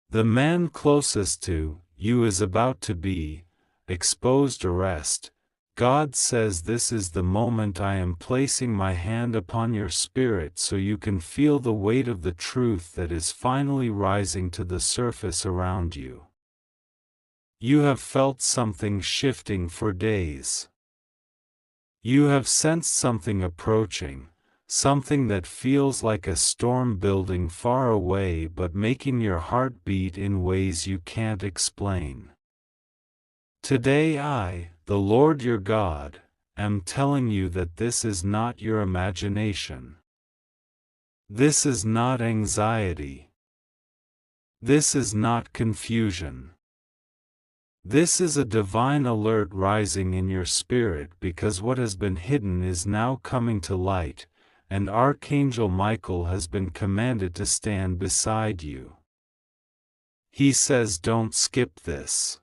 The man closest to you is about to be exposed or rest. God says this is the moment I am placing my hand upon your spirit so you can feel the weight of the truth that is finally rising to the surface around you. You have felt something shifting for days. You have sensed something approaching, something that feels like a storm building far away but making your heart beat in ways you can't explain. Today I, the Lord your God, am telling you that this is not your imagination. This is not anxiety. This is not confusion. This is a divine alert rising in your spirit because what has been hidden is now coming to light, and Archangel Michael has been commanded to stand beside you. He says don't skip this.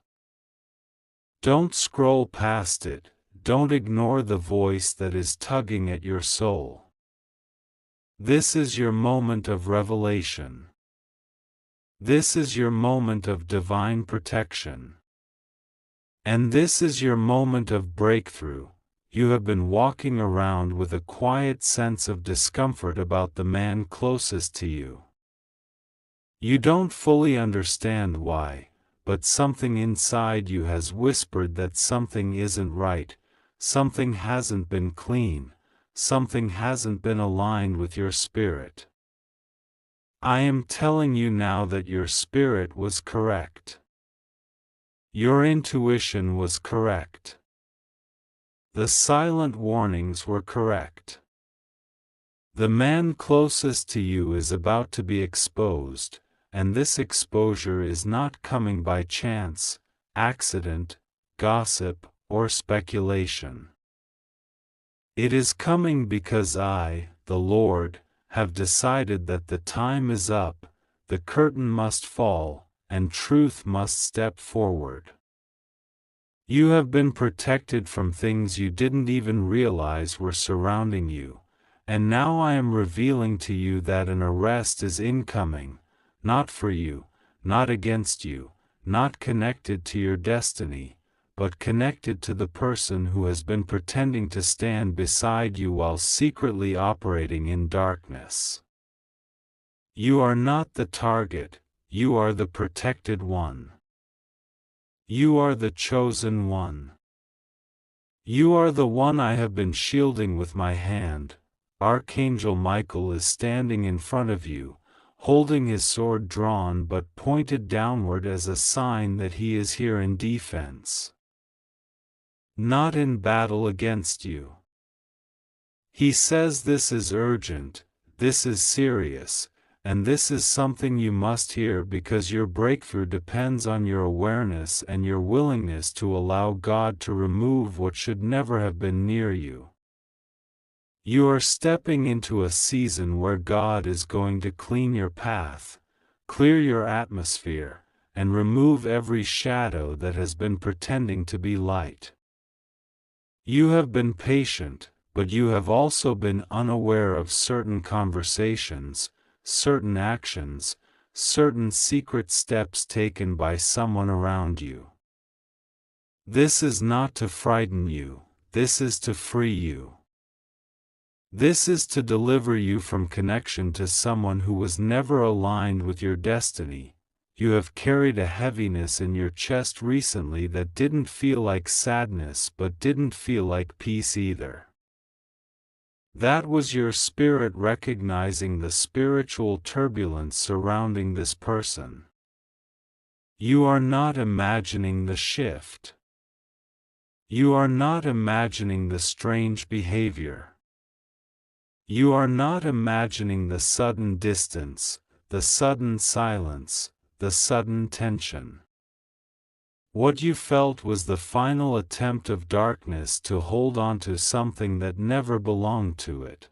Don't scroll past it, don't ignore the voice that is tugging at your soul. This is your moment of revelation. This is your moment of divine protection. And this is your moment of breakthrough. You have been walking around with a quiet sense of discomfort about the man closest to you. You don't fully understand why, but something inside you has whispered that something isn't right, something hasn't been clean, something hasn't been aligned with your spirit. I am telling you now that your spirit was correct. Your intuition was correct. The silent warnings were correct. The man closest to you is about to be exposed, and this exposure is not coming by chance, accident, gossip, or speculation. It is coming because I, the Lord, have decided that the time is up, the curtain must fall, and truth must step forward. You have been protected from things you didn't even realize were surrounding you, and now I am revealing to you that an arrest is incoming, not for you, not against you, not connected to your destiny, but connected to the person who has been pretending to stand beside you while secretly operating in darkness. You are not the target, you are the protected one. You are the chosen one. You are the one I have been shielding with my hand. Archangel Michael is standing in front of you, holding his sword drawn but pointed downward as a sign that he is here in defense, not in battle against you. He says this is urgent, this is serious, and this is something you must hear because your breakthrough depends on your awareness and your willingness to allow God to remove what should never have been near you. You are stepping into a season where God is going to clean your path, clear your atmosphere, and remove every shadow that has been pretending to be light. You have been patient, but you have also been unaware of certain conversations, certain actions, certain secret steps taken by someone around you. This is not to frighten you, this is to free you. This is to deliver you from connection to someone who was never aligned with your destiny. You have carried a heaviness in your chest recently that didn't feel like sadness but didn't feel like peace either. That was your spirit recognizing the spiritual turbulence surrounding this person. You are not imagining the shift. You are not imagining the strange behavior. You are not imagining the sudden distance, the sudden silence, the sudden tension. What you felt was the final attempt of darkness to hold on to something that never belonged to it.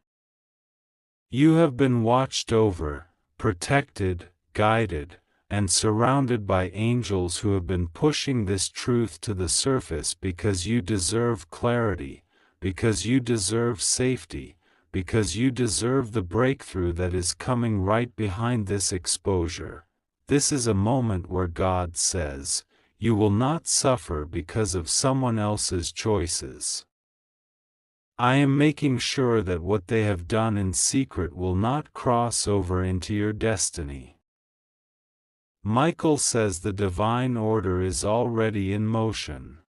You have been watched over, protected, guided, and surrounded by angels who have been pushing this truth to the surface because you deserve clarity, because you deserve safety, because you deserve the breakthrough that is coming right behind this exposure. this is a moment where God says, you will not suffer because of someone else's choices. I am making sure that what they have done in secret will not cross over into your destiny. Michael says the divine order is already in motion.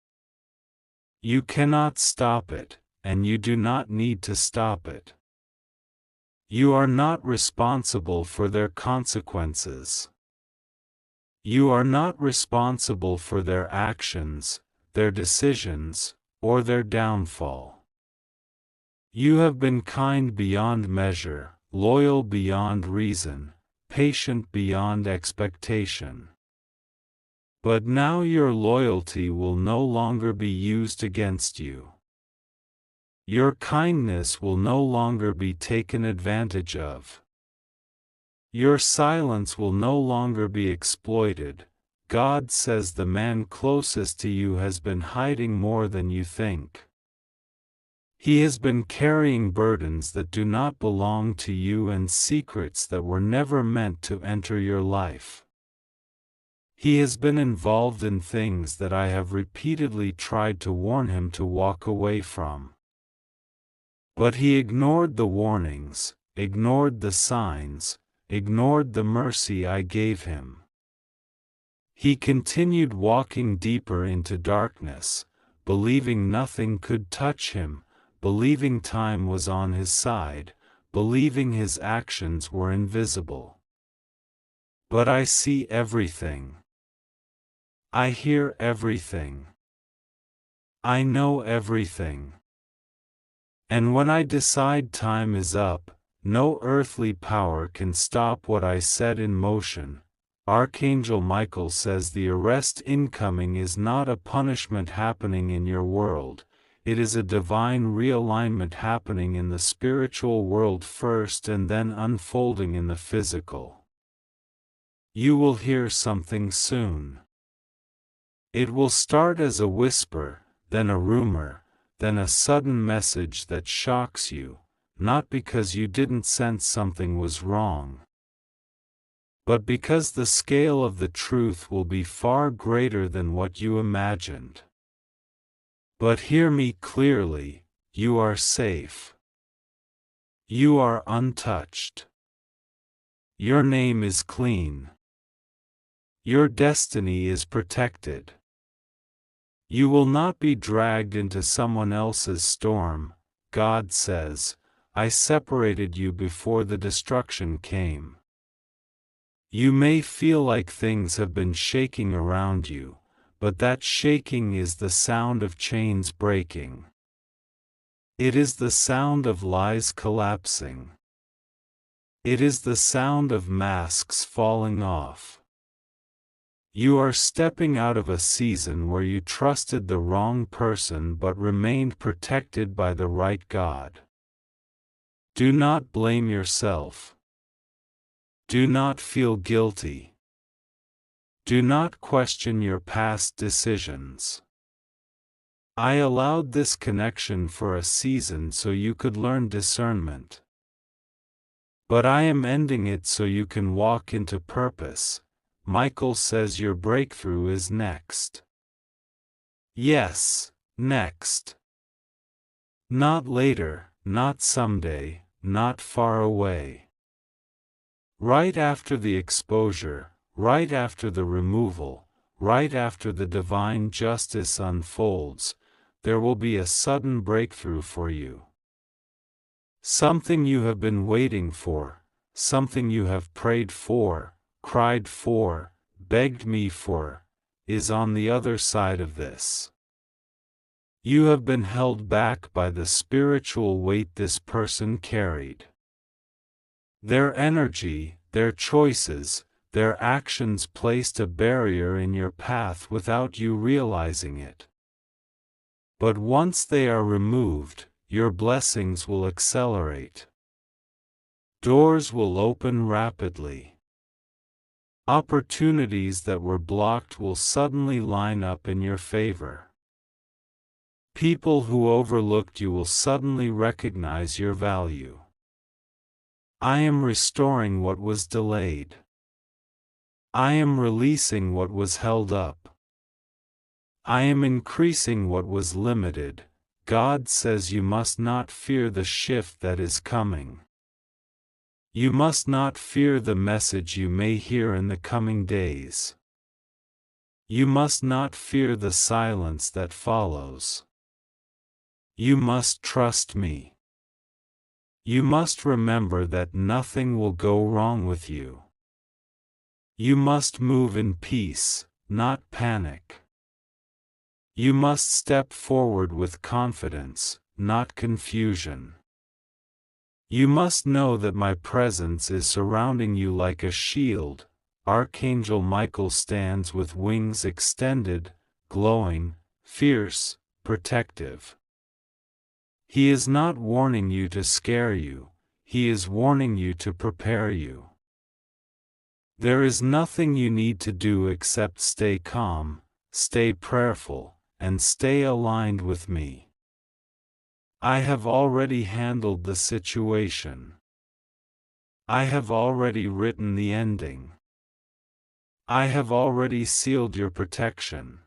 You cannot stop it, and you do not need to stop it. You are not responsible for their consequences. You are not responsible for their actions, their decisions, or their downfall. You have been kind beyond measure, loyal beyond reason, patient beyond expectation. But now your loyalty will no longer be used against you. Your kindness will no longer be taken advantage of. Your silence will no longer be exploited. God says the man closest to you has been hiding more than you think. He has been carrying burdens that do not belong to you and secrets that were never meant to enter your life. He has been involved in things that I have repeatedly tried to warn him to walk away from. But he ignored the warnings, ignored the signs, ignored the mercy I gave him. He continued walking deeper into darkness, believing nothing could touch him, believing time was on his side, believing his actions were invisible. But I see everything. I hear everything. I know everything. And when I decide time is up, no earthly power can stop what I set in motion. Archangel Michael says the arrest incoming is not a punishment happening in your world. It is a divine realignment happening in the spiritual world first and then unfolding in the physical. You will hear something soon. It will start as a whisper, then a rumor, then a sudden message that shocks you, not because you didn't sense something was wrong, but because the scale of the truth will be far greater than what you imagined. But hear me clearly, you are safe. You are untouched. Your name is clean. Your destiny is protected. You will not be dragged into someone else's storm. God says, I separated you before the destruction came. You may feel like things have been shaking around you, but that shaking is the sound of chains breaking. It is the sound of lies collapsing. It is the sound of masks falling off. You are stepping out of a season where you trusted the wrong person but remained protected by the right God. Do not blame yourself. Do not feel guilty. Do not question your past decisions. I allowed this connection for a season so you could learn discernment. But I am ending it so you can walk into purpose. Michael says your breakthrough is next. Yes, next. Not later, not someday, not far away. Right after the exposure, right after the removal, right after the divine justice unfolds, there will be a sudden breakthrough for you. Something you have been waiting for, something you have prayed for, cried for, begged me for, is on the other side of this. You have been held back by the spiritual weight this person carried. Their energy, their choices, their actions placed a barrier in your path without you realizing it. But once they are removed, your blessings will accelerate. Doors will open rapidly. Opportunities that were blocked will suddenly line up in your favor. People who overlooked you will suddenly recognize your value. I am restoring what was delayed. I am releasing what was held up. I am increasing what was limited. God says you must not fear the shift that is coming. You must not fear the message you may hear in the coming days. You must not fear the silence that follows. You must trust me. You must remember that nothing will go wrong with you. You must move in peace, not panic. You must step forward with confidence, not confusion. You must know that my presence is surrounding you like a shield. Archangel Michael stands with wings extended, glowing, fierce, protective. He is not warning you to scare you, he is warning you to prepare you. There is nothing you need to do except stay calm, stay prayerful, and stay aligned with me. I have already handled the situation. I have already written the ending. I have already sealed your protection.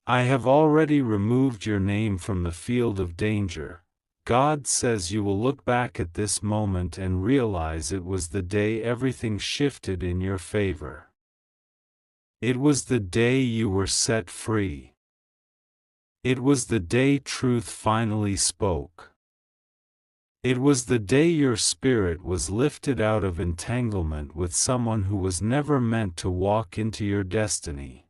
I have already removed your name from the field of danger. God says you will look back at this moment and realize it was the day everything shifted in your favor. It was the day you were set free. It was the day truth finally spoke. It was the day your spirit was lifted out of entanglement with someone who was never meant to walk into your destiny.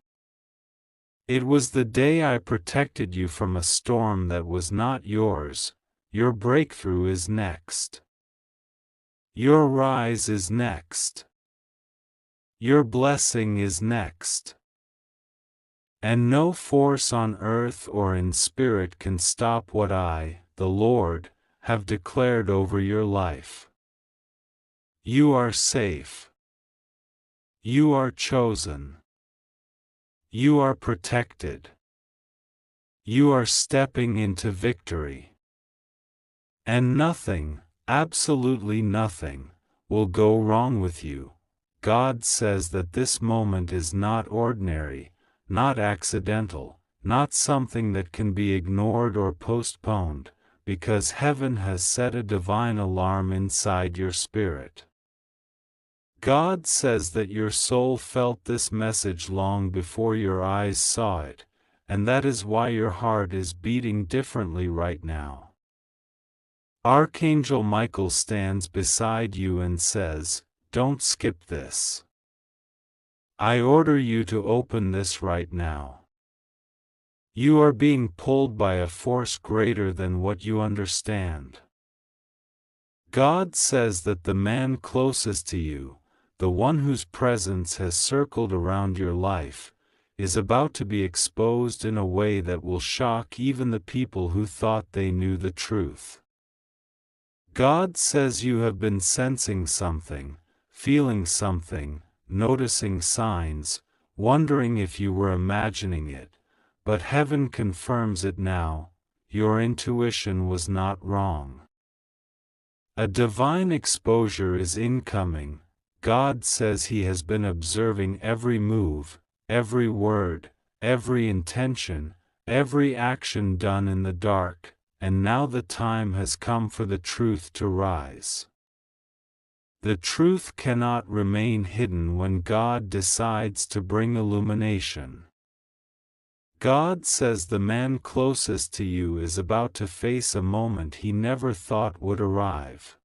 It was the day I protected you from a storm that was not yours. Your breakthrough is next. Your rise is next. Your blessing is next. And no force on earth or in spirit can stop what I, the Lord, have declared over your life. You are safe. You are chosen. You are protected. You are stepping into victory. And nothing, absolutely nothing, will go wrong with you. God says that this moment is not ordinary, not accidental, not something that can be ignored or postponed, because heaven has set a divine alarm inside your spirit. God says that your soul felt this message long before your eyes saw it, and that is why your heart is beating differently right now. Archangel Michael stands beside you and says, "Don't skip this. I order you to open this right now. You are being pulled by a force greater than what you understand." God says that the man closest to you, the one whose presence has circled around your life, is about to be exposed in a way that will shock even the people who thought they knew the truth. God says you have been sensing something, feeling something, noticing signs, wondering if you were imagining it, but heaven confirms it now. Your intuition was not wrong. A divine exposure is incoming. God says He has been observing every move, every word, every intention, every action done in the dark, and now the time has come for the truth to rise. The truth cannot remain hidden when God decides to bring illumination. God says the man closest to you is about to face a moment he never thought would arrive.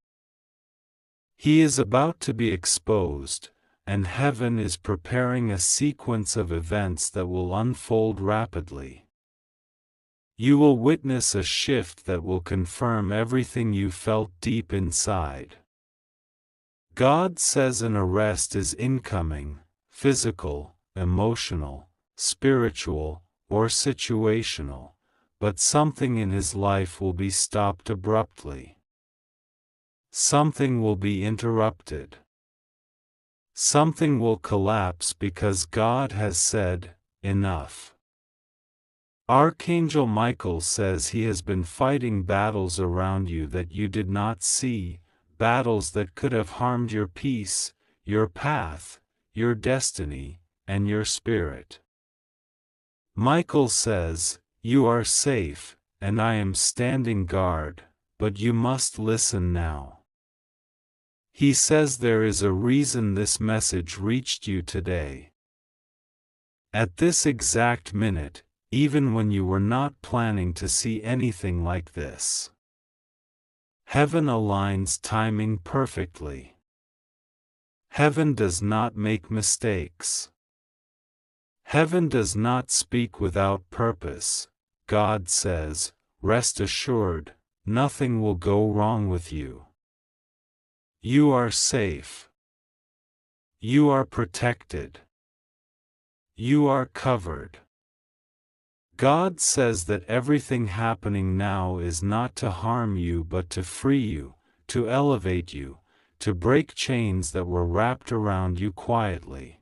He is about to be exposed, and heaven is preparing a sequence of events that will unfold rapidly. You will witness a shift that will confirm everything you felt deep inside. God says an arrest is incoming, physical, emotional, spiritual, or situational, but something in his life will be stopped abruptly. Something will be interrupted. Something will collapse because God has said, "Enough." Archangel Michael says he has been fighting battles around you that you did not see, battles that could have harmed your peace, your path, your destiny, and your spirit. Michael says, "You are safe, and I am standing guard, but you must listen now." He says there is a reason this message reached you today. At this exact minute, even when you were not planning to see anything like this. Heaven aligns timing perfectly. Heaven does not make mistakes. Heaven does not speak without purpose. God says, "Rest assured, nothing will go wrong with you. You are safe. You are protected. You are covered." God says that everything happening now is not to harm you but to free you, to elevate you, to break chains that were wrapped around you quietly.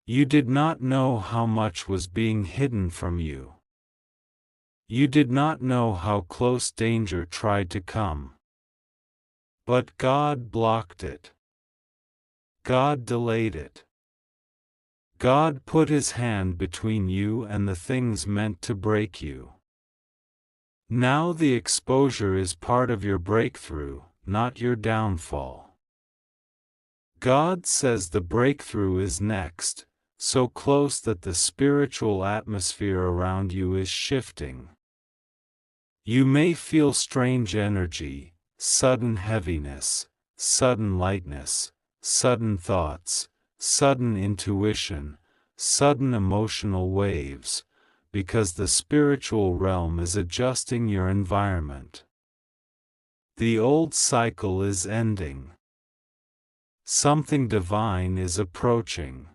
You did not know how much was being hidden from you. You did not know how close danger tried to come. But God blocked it. God delayed it. God put His hand between you and the things meant to break you. Now the exposure is part of your breakthrough, not your downfall. God says the breakthrough is next, so close that the spiritual atmosphere around you is shifting. You may feel strange energy, sudden heaviness, sudden lightness, sudden thoughts, sudden intuition, sudden emotional waves, because the spiritual realm is adjusting your environment. The old cycle is ending. Something divine is approaching.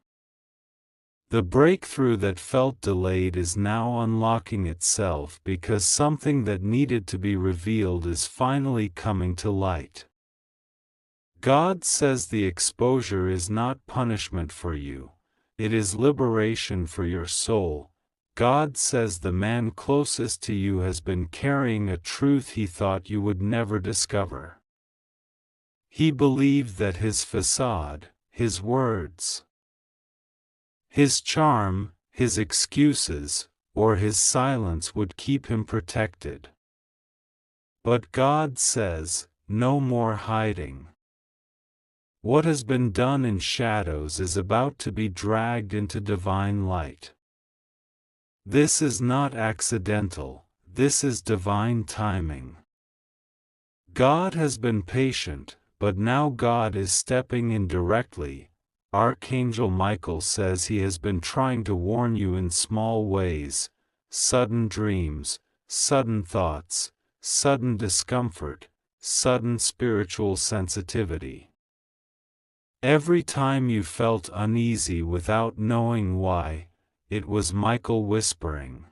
The breakthrough that felt delayed is now unlocking itself because something that needed to be revealed is finally coming to light. God says the exposure is not punishment for you, it is liberation for your soul. God says the man closest to you has been carrying a truth he thought you would never discover. He believed that his facade, his words, his charm, his excuses, or his silence would keep him protected. But God says, no more hiding. What has been done in shadows is about to be dragged into divine light. This is not accidental, this is divine timing. God has been patient, but now God is stepping in directly. Archangel Michael says he has been trying to warn you in small ways, sudden dreams, sudden thoughts, sudden discomfort, sudden spiritual sensitivity. Every time you felt uneasy without knowing why, it was Michael whispering.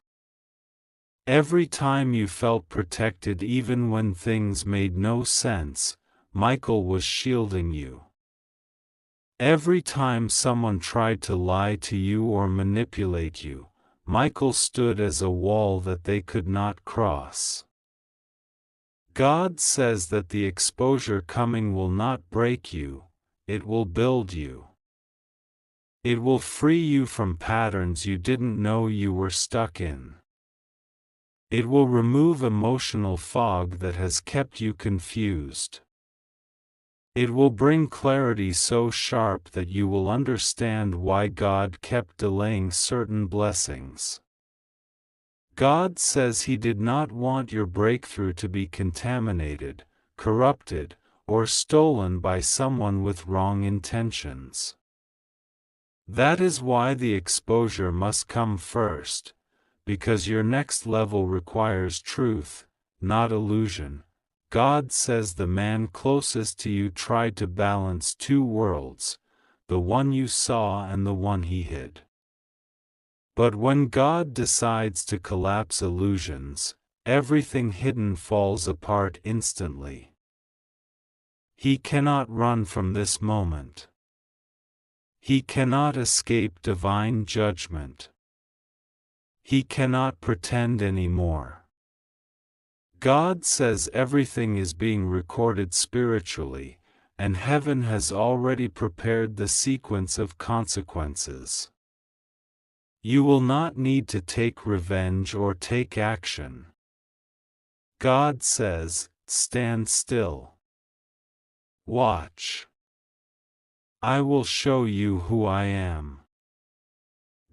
Every time you felt protected even when things made no sense, Michael was shielding you. Every time someone tried to lie to you or manipulate you, Michael stood as a wall that they could not cross. God says that the exposure coming will not break you, it will build you. It will free you from patterns you didn't know you were stuck in. It will remove emotional fog that has kept you confused. It will bring clarity so sharp that you will understand why God kept delaying certain blessings. God says He did not want your breakthrough to be contaminated, corrupted, or stolen by someone with wrong intentions. That is why the exposure must come first, because your next level requires truth, not illusion. God says the man closest to you tried to balance two worlds, the one you saw and the one he hid. But when God decides to collapse illusions, everything hidden falls apart instantly. He cannot run from this moment. He cannot escape divine judgment. He cannot pretend anymore. God says everything is being recorded spiritually, and heaven has already prepared the sequence of consequences. You will not need to take revenge or take action. God says, stand still. Watch. I will show you who I am.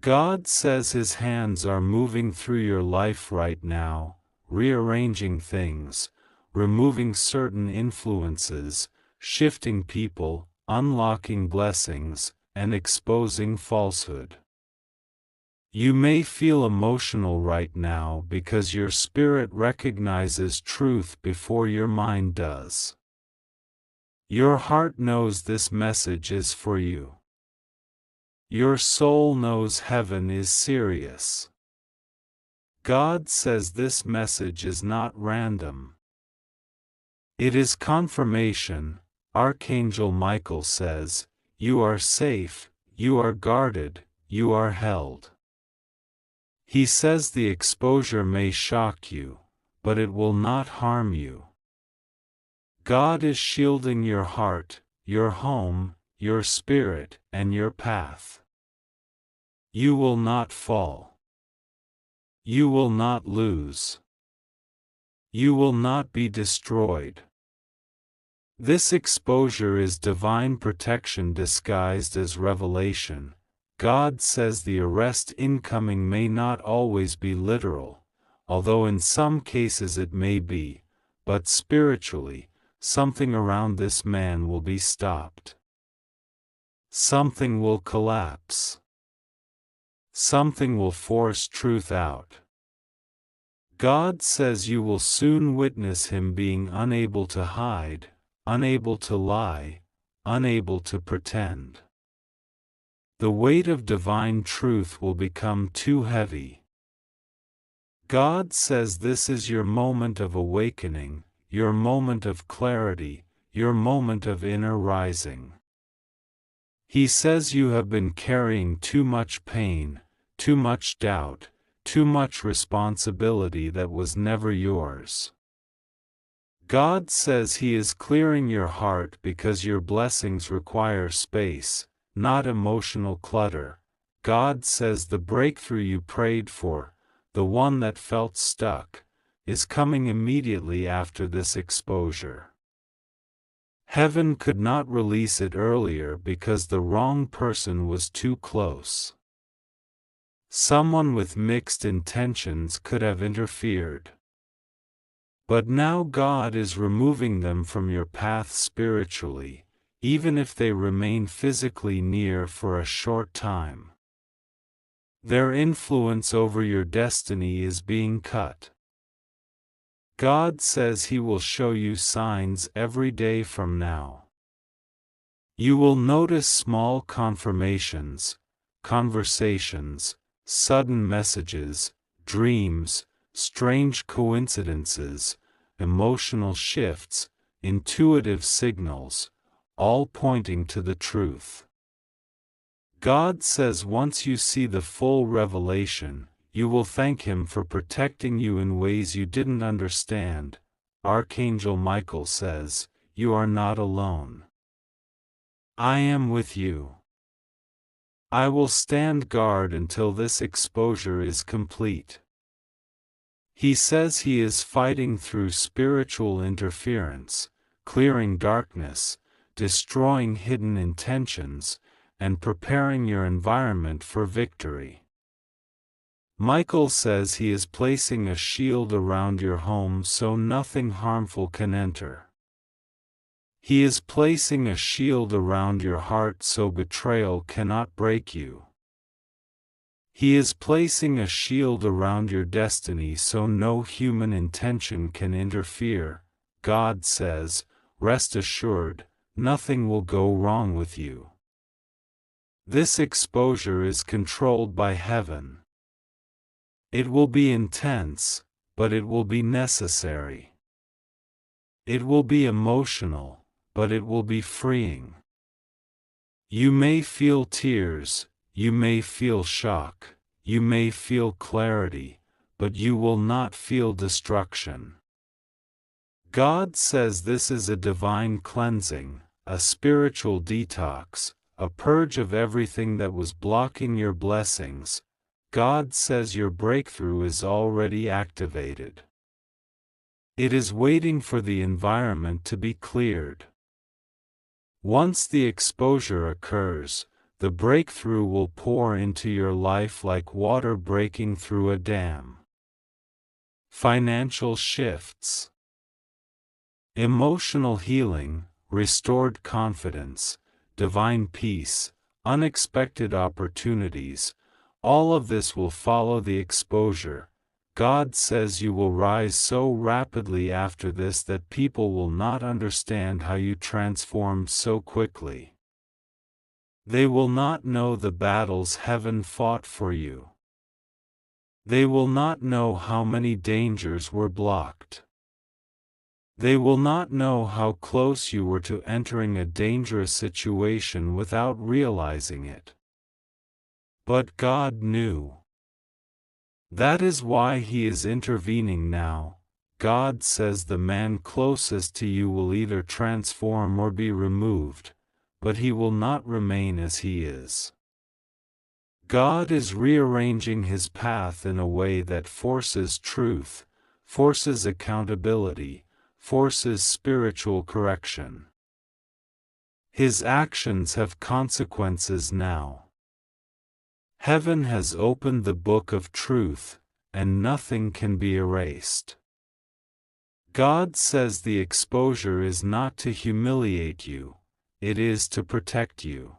God says His hands are moving through your life right now, rearranging things, removing certain influences, shifting people, unlocking blessings, and exposing falsehood. You may feel emotional right now because your spirit recognizes truth before your mind does. Your heart knows this message is for you. Your soul knows heaven is serious. God says this message is not random. It is confirmation. Archangel Michael says, you are safe, you are guarded, you are held. He says the exposure may shock you, but it will not harm you. God is shielding your heart, your home, your spirit, and your path. You will not fall. You will not lose. You will not be destroyed. This exposure is divine protection disguised as revelation. God says the arrest incoming may not always be literal, although in some cases it may be, but spiritually, something around this man will be stopped. Something will collapse. Something will force truth out. God says you will soon witness Him being unable to hide, unable to lie, unable to pretend. The weight of divine truth will become too heavy. God says this is your moment of awakening, your moment of clarity, your moment of inner rising. He says you have been carrying too much pain, too much doubt, too much responsibility that was never yours. God says He is clearing your heart because your blessings require space, not emotional clutter. God says the breakthrough you prayed for, the one that felt stuck, is coming immediately after this exposure. Heaven could not release it earlier because the wrong person was too close. Someone with mixed intentions could have interfered. But now God is removing them from your path spiritually, even if they remain physically near for a short time. Their influence over your destiny is being cut. God says He will show you signs every day from now. You will notice small confirmations, conversations, sudden messages, dreams, strange coincidences, emotional shifts, intuitive signals, all pointing to the truth. God says once you see the full revelation, you will thank Him for protecting you in ways you didn't understand. Archangel Michael says, you are not alone. I am with you. I will stand guard until this exposure is complete. He says He is fighting through spiritual interference, clearing darkness, destroying hidden intentions, and preparing your environment for victory. Michael says He is placing a shield around your home so nothing harmful can enter. He is placing a shield around your heart so betrayal cannot break you. He is placing a shield around your destiny so no human intention can interfere. God says, rest assured, nothing will go wrong with you. This exposure is controlled by heaven. It will be intense, but it will be necessary. It will be emotional, but it will be freeing. You may feel tears, you may feel shock, you may feel clarity, but you will not feel destruction. God says this is a divine cleansing, a spiritual detox, a purge of everything that was blocking your blessings. God says your breakthrough is already activated. It is waiting for the environment to be cleared. Once the exposure occurs, the breakthrough will pour into your life like water breaking through a dam. Financial shifts, emotional healing, restored confidence, divine peace, unexpected opportunities, all of this will follow the exposure. God says you will rise so rapidly after this that people will not understand how you transformed so quickly. They will not know the battles heaven fought for you. They will not know how many dangers were blocked. They will not know how close you were to entering a dangerous situation without realizing it. But God knew. That is why He is intervening now. God says the man closest to you will either transform or be removed, but he will not remain as he is. God is rearranging His path in a way that forces truth, forces accountability, forces spiritual correction. His actions have consequences now. Heaven has opened the book of truth, and nothing can be erased. God says the exposure is not to humiliate you, it is to protect you.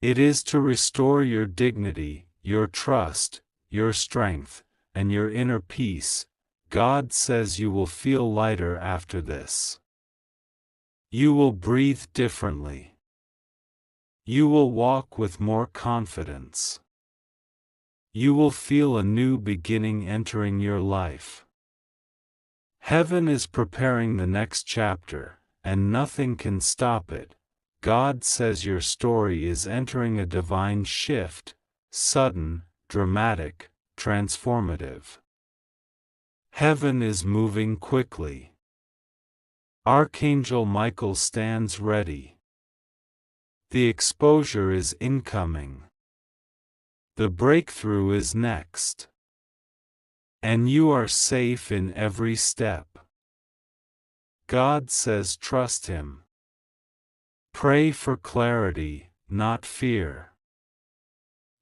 It is to restore your dignity, your trust, your strength, and your inner peace. God says you will feel lighter after this. You will breathe differently. You will walk with more confidence. You will feel a new beginning entering your life. Heaven is preparing the next chapter, and nothing can stop it. God says your story is entering a divine shift, sudden, dramatic, transformative. Heaven is moving quickly. Archangel Michael stands ready. The exposure is incoming. The breakthrough is next. And you are safe in every step. God says trust Him. Pray for clarity, not fear.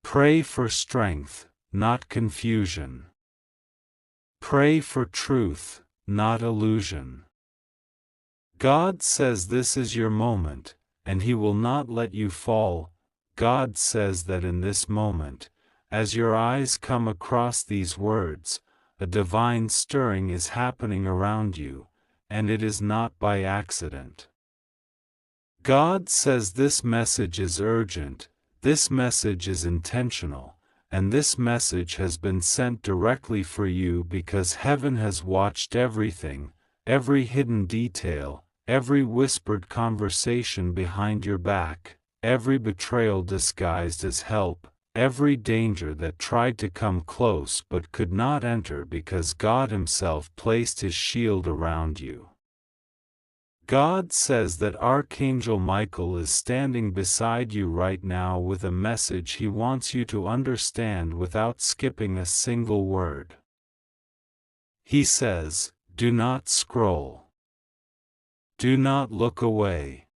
Pray for strength, not confusion. Pray for truth, not illusion. God says this is your moment, and He will not let you fall. God says that in this moment, as your eyes come across these words, a divine stirring is happening around you, and it is not by accident. God says this message is urgent, this message is intentional, and this message has been sent directly for you because heaven has watched everything, every hidden detail, every whispered conversation behind your back, every betrayal disguised as help, every danger that tried to come close but could not enter because God Himself placed His shield around you. God says that Archangel Michael is standing beside you right now with a message he wants you to understand without skipping a single word. He says, do not scroll. Do not look away.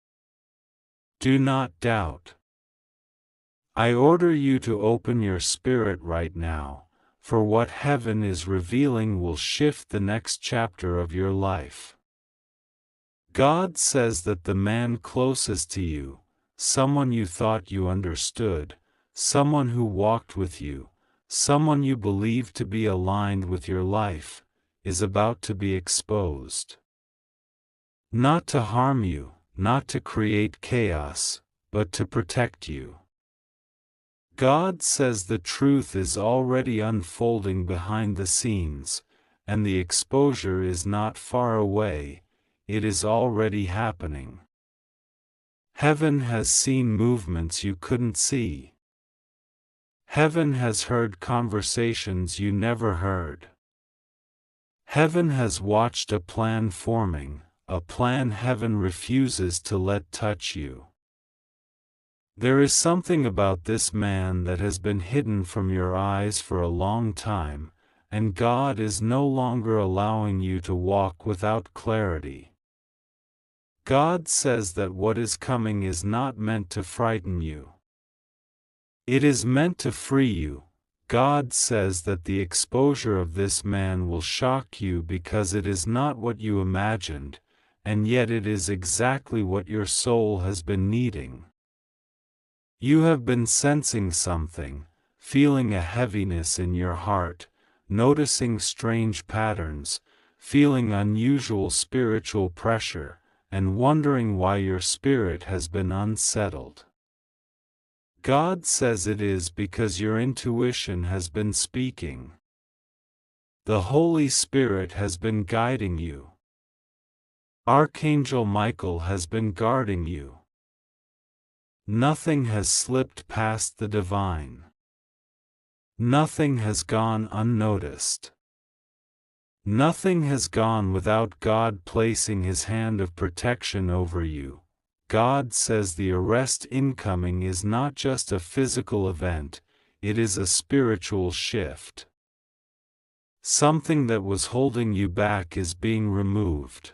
Do not doubt. I order you to open your spirit right now, for what heaven is revealing will shift the next chapter of your life. God says that the man closest to you, someone you thought you understood, someone who walked with you, someone you believed to be aligned with your life, is about to be exposed. Not to harm you, not to create chaos, but to protect you. God says the truth is already unfolding behind the scenes, and the exposure is not far away, it is already happening. Heaven has seen movements you couldn't see. Heaven has heard conversations you never heard. Heaven has watched a plan forming, a plan heaven refuses to let touch you. There is something about this man that has been hidden from your eyes for a long time, and God is no longer allowing you to walk without clarity. God says that what is coming is not meant to frighten you. It is meant to free you. God says that the exposure of this man will shock you because it is not what you imagined, and yet it is exactly what your soul has been needing. You have been sensing something, feeling a heaviness in your heart, noticing strange patterns, feeling unusual spiritual pressure, and wondering why your spirit has been unsettled. God says it is because your intuition has been speaking. The Holy Spirit has been guiding you. Archangel Michael has been guarding you. Nothing has slipped past the divine. Nothing has gone unnoticed. Nothing has gone without God placing His hand of protection over you. God says the arrest incoming is not just a physical event, it is a spiritual shift. Something that was holding you back is being removed.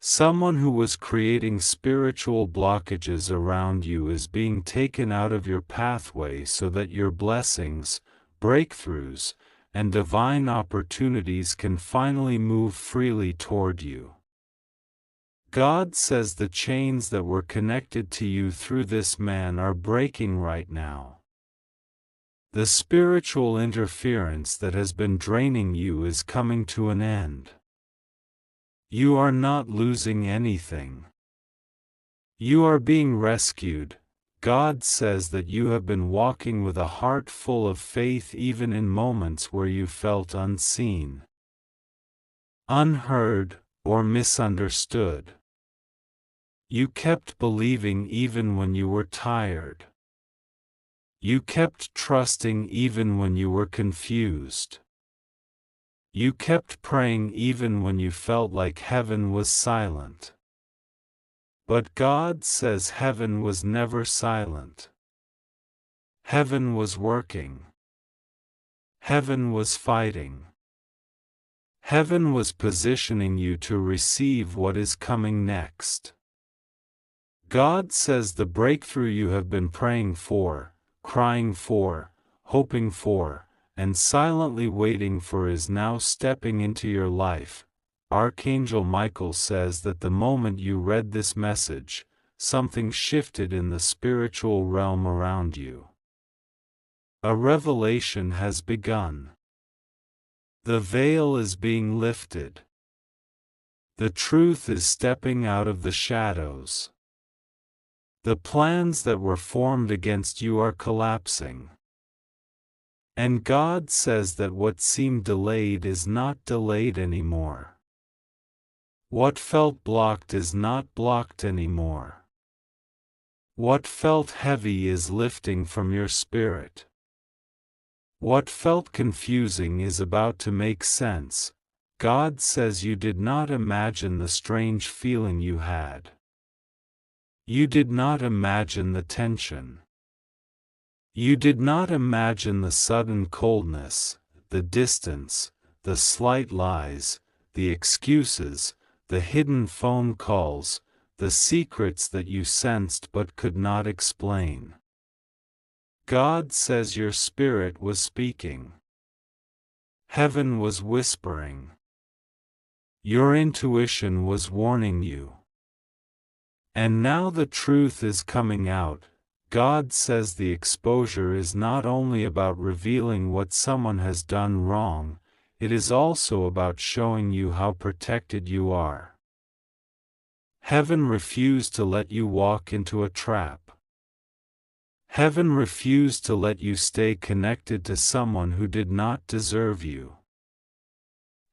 Someone who was creating spiritual blockages around you is being taken out of your pathway so that your blessings, breakthroughs, and divine opportunities can finally move freely toward you. God says the chains that were connected to you through this man are breaking right now. The spiritual interference that has been draining you is coming to an end. You are not losing anything. You are being rescued. God says that you have been walking with a heart full of faith even in moments where you felt unseen, unheard, or misunderstood. You kept believing even when you were tired. You kept trusting even when you were confused. You kept praying even when you felt like heaven was silent. But God says heaven was never silent. Heaven was working. Heaven was fighting. Heaven was positioning you to receive what is coming next. God says the breakthrough you have been praying for, crying for, hoping for, and silently waiting for is now stepping into your life. Archangel Michael says that the moment you read this message, something shifted in the spiritual realm around you. A revelation has begun. The veil is being lifted. The truth is stepping out of the shadows. The plans that were formed against you are collapsing. And God says that what seemed delayed is not delayed anymore. What felt blocked is not blocked anymore. What felt heavy is lifting from your spirit. What felt confusing is about to make sense. God says you did not imagine the strange feeling you had. You did not imagine the tension. You did not imagine the sudden coldness, the distance, the slight lies, the excuses, the hidden phone calls, the secrets that you sensed but could not explain. God says your spirit was speaking. Heaven was whispering. Your intuition was warning you. And now the truth is coming out. God says the exposure is not only about revealing what someone has done wrong, it is also about showing you how protected you are. Heaven refused to let you walk into a trap. Heaven refused to let you stay connected to someone who did not deserve you.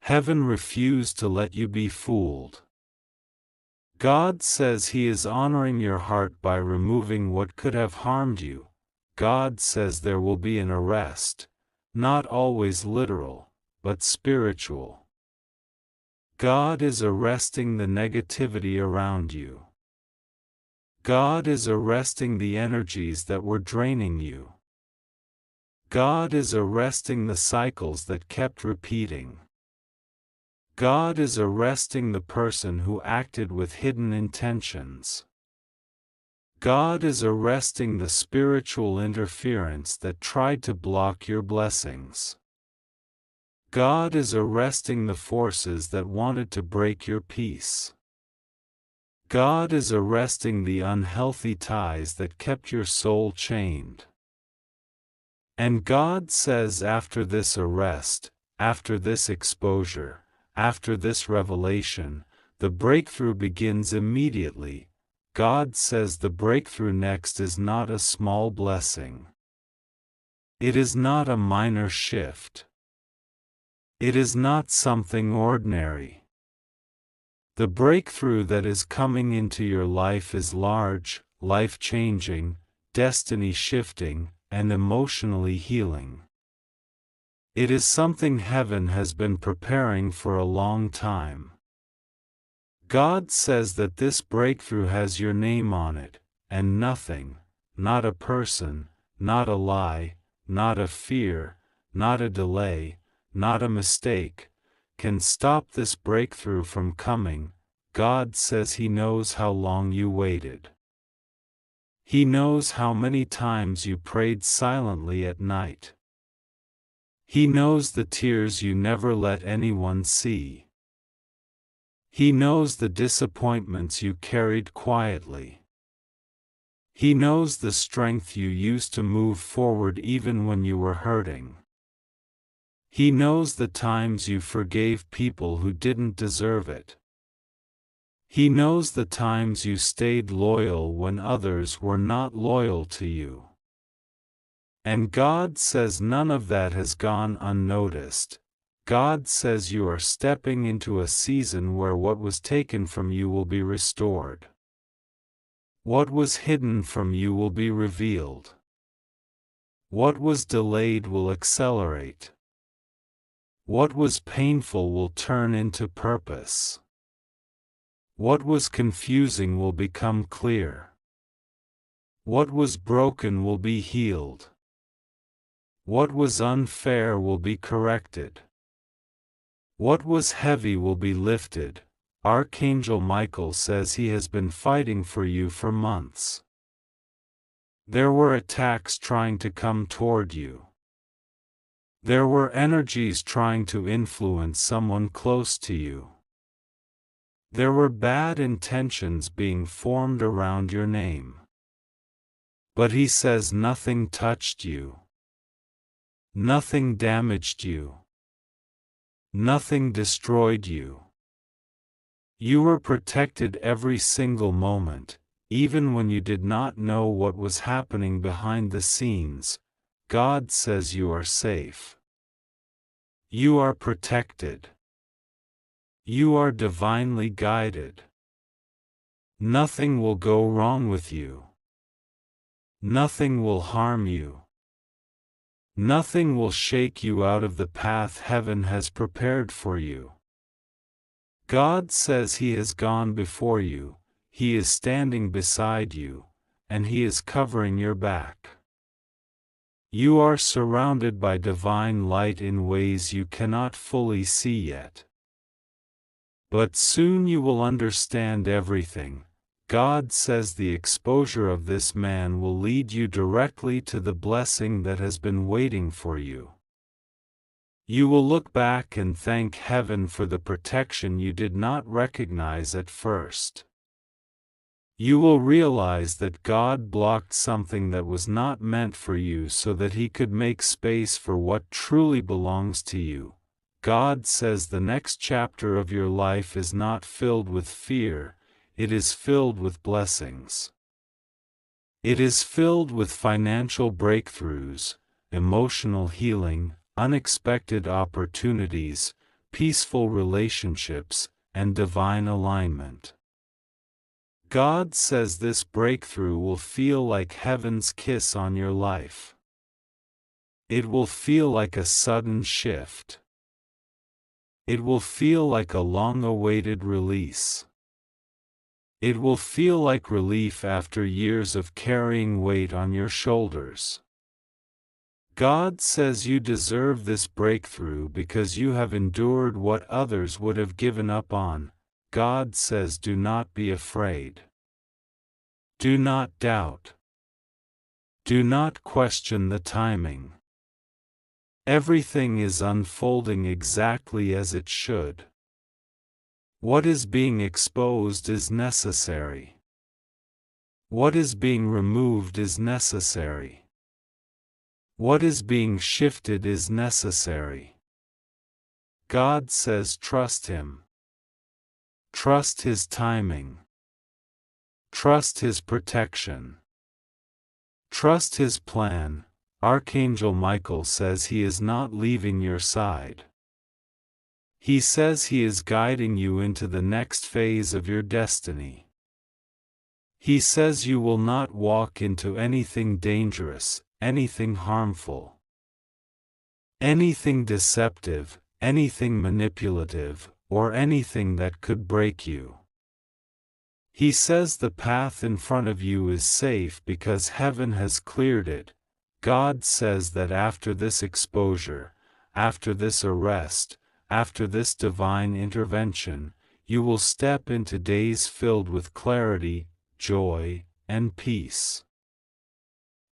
Heaven refused to let you be fooled. God says He is honoring your heart by removing what could have harmed you. God says there will be an arrest, not always literal, but spiritual. God is arresting the negativity around you. God is arresting the energies that were draining you. God is arresting the cycles that kept repeating. God is arresting the person who acted with hidden intentions. God is arresting the spiritual interference that tried to block your blessings. God is arresting the forces that wanted to break your peace. God is arresting the unhealthy ties that kept your soul chained. And God says, after this arrest, after this exposure, after this revelation, the breakthrough begins immediately. God says the breakthrough next is not a small blessing. It is not a minor shift. It is not something ordinary. The breakthrough that is coming into your life is large, life-changing, destiny-shifting, and emotionally healing. It is something heaven has been preparing for a long time. God says that this breakthrough has your name on it, and nothing, not a person, not a lie, not a fear, not a delay, not a mistake, can stop this breakthrough from coming. God says He knows how long you waited. He knows how many times you prayed silently at night. He knows the tears you never let anyone see. He knows the disappointments you carried quietly. He knows the strength you used to move forward even when you were hurting. He knows the times you forgave people who didn't deserve it. He knows the times you stayed loyal when others were not loyal to you. And God says none of that has gone unnoticed. God says you are stepping into a season where what was taken from you will be restored. What was hidden from you will be revealed. What was delayed will accelerate. What was painful will turn into purpose. What was confusing will become clear. What was broken will be healed. What was unfair will be corrected. What was heavy will be lifted. Archangel Michael says he has been fighting for you for months. There were attacks trying to come toward you. There were energies trying to influence someone close to you. There were bad intentions being formed around your name. But He says nothing touched you. Nothing damaged you. Nothing destroyed you. You were protected every single moment, even when you did not know what was happening behind the scenes. God says you are safe. You are protected. You are divinely guided. Nothing will go wrong with you. Nothing will harm you. Nothing will shake you out of the path heaven has prepared for you. God says He has gone before you, He is standing beside you, and He is covering your back. You are surrounded by divine light in ways you cannot fully see yet. But soon you will understand everything. God says the exposure of this man will lead you directly to the blessing that has been waiting for you. You will look back and thank heaven for the protection you did not recognize at first. You will realize that God blocked something that was not meant for you so that He could make space for what truly belongs to you. God says the next chapter of your life is not filled with fear, it is filled with blessings. It is filled with financial breakthroughs, emotional healing, unexpected opportunities, peaceful relationships, and divine alignment. God says this breakthrough will feel like heaven's kiss on your life. It will feel like a sudden shift. It will feel like a long-awaited release. It will feel like relief after years of carrying weight on your shoulders. God says you deserve this breakthrough because you have endured what others would have given up on. God says do not be afraid. Do not doubt. Do not question the timing. Everything is unfolding exactly as it should. What is being exposed is necessary. What is being removed is necessary. What is being shifted is necessary. God says trust Him. Trust His timing. Trust His protection. Trust His plan. Archangel Michael says he is not leaving your side. He says he is guiding you into the next phase of your destiny. He says you will not walk into anything dangerous, anything harmful, anything deceptive, anything manipulative, or anything that could break you. He says the path in front of you is safe because heaven has cleared it. God says that after this exposure, after this arrest, after this divine intervention, you will step into days filled with clarity, joy, and peace.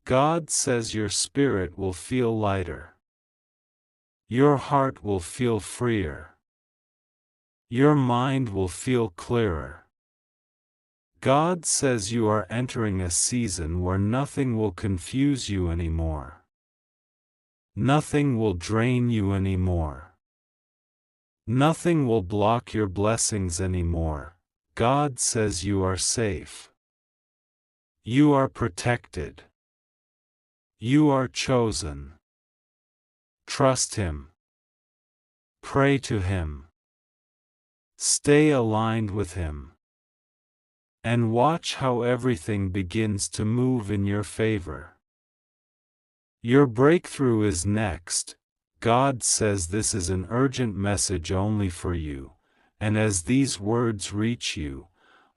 God says your spirit will feel lighter. Your heart will feel freer. Your mind will feel clearer. God says you are entering a season where nothing will confuse you anymore. Nothing will drain you anymore. Nothing will block your blessings anymore. God says you are safe. You are protected. You are chosen. Trust Him. Pray to Him. Stay aligned with Him. And watch how everything begins to move in your favor. Your breakthrough is next. God says this is an urgent message only for you, and as these words reach you,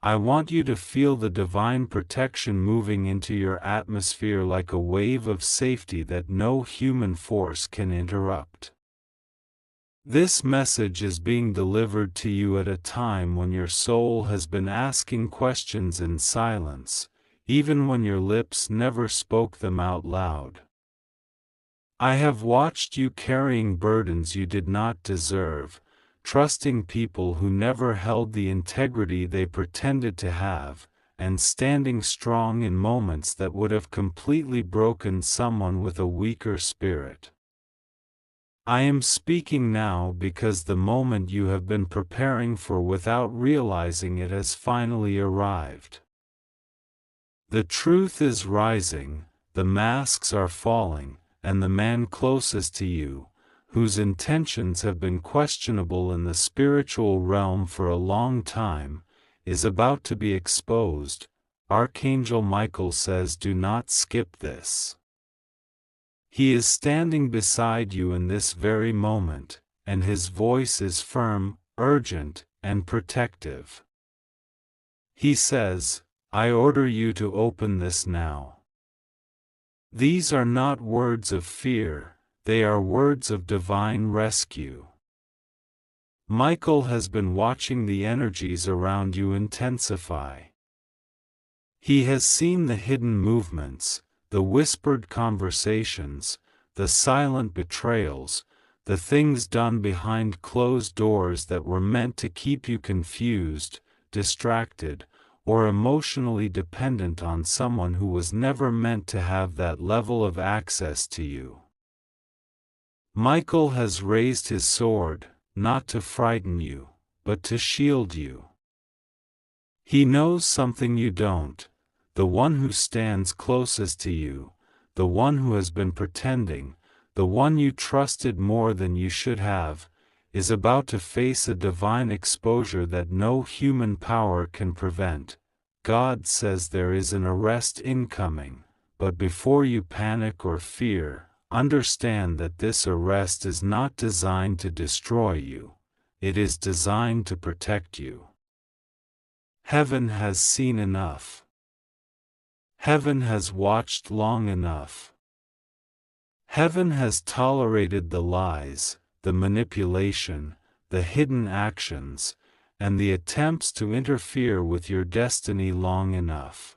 I want you to feel the divine protection moving into your atmosphere like a wave of safety that no human force can interrupt. This message is being delivered to you at a time when your soul has been asking questions in silence, even when your lips never spoke them out loud. I have watched you carrying burdens you did not deserve, trusting people who never held the integrity they pretended to have, and standing strong in moments that would have completely broken someone with a weaker spirit. I am speaking now because the moment you have been preparing for without realizing it has finally arrived. The truth is rising, the masks are falling, and the man closest to you, whose intentions have been questionable in the spiritual realm for a long time, is about to be exposed. Archangel Michael says do not skip this. He is standing beside you in this very moment, and his voice is firm, urgent, and protective. He says, I order you to open this now. These are not words of fear, they are words of divine rescue. Michael has been watching the energies around you intensify. He has seen the hidden movements, the whispered conversations, the silent betrayals, the things done behind closed doors that were meant to keep you confused, distracted, or emotionally dependent on someone who was never meant to have that level of access to you. Michael has raised his sword, not to frighten you, but to shield you. He knows something you don't. The one who stands closest to you, the one who has been pretending, the one you trusted more than you should have, is about to face a divine exposure that no human power can prevent. God says there is an arrest incoming, but before you panic or fear, understand that this arrest is not designed to destroy you. it is designed to protect you. Heaven has seen enough. Heaven has watched long enough. Heaven has tolerated the lies, the manipulation, the hidden actions, and the attempts to interfere with your destiny long enough.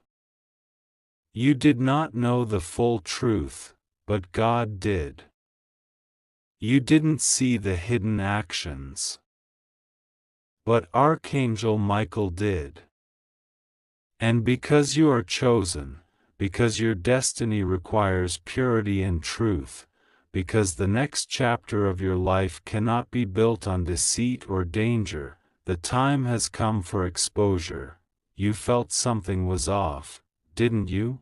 You did not know the full truth, but God did. You didn't see the hidden actions, but Archangel Michael did. And because you are chosen, because your destiny requires purity and truth, because the next chapter of your life cannot be built on deceit or danger, the time has come for exposure. You felt something was off, didn't you?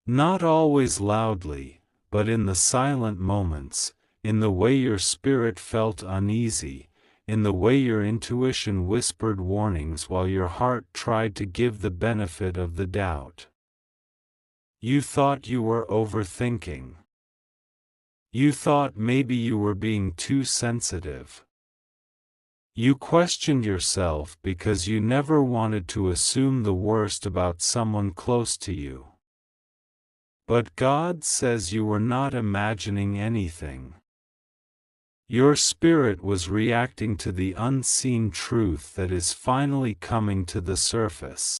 Not always loudly, but in the silent moments, in the way your spirit felt uneasy, in the way your intuition whispered warnings while your heart tried to give the benefit of the doubt. You thought you were overthinking. You thought maybe you were being too sensitive. You questioned yourself because you never wanted to assume the worst about someone close to you. But God says you were not imagining anything. Your spirit was reacting to the unseen truth that is finally coming to the surface.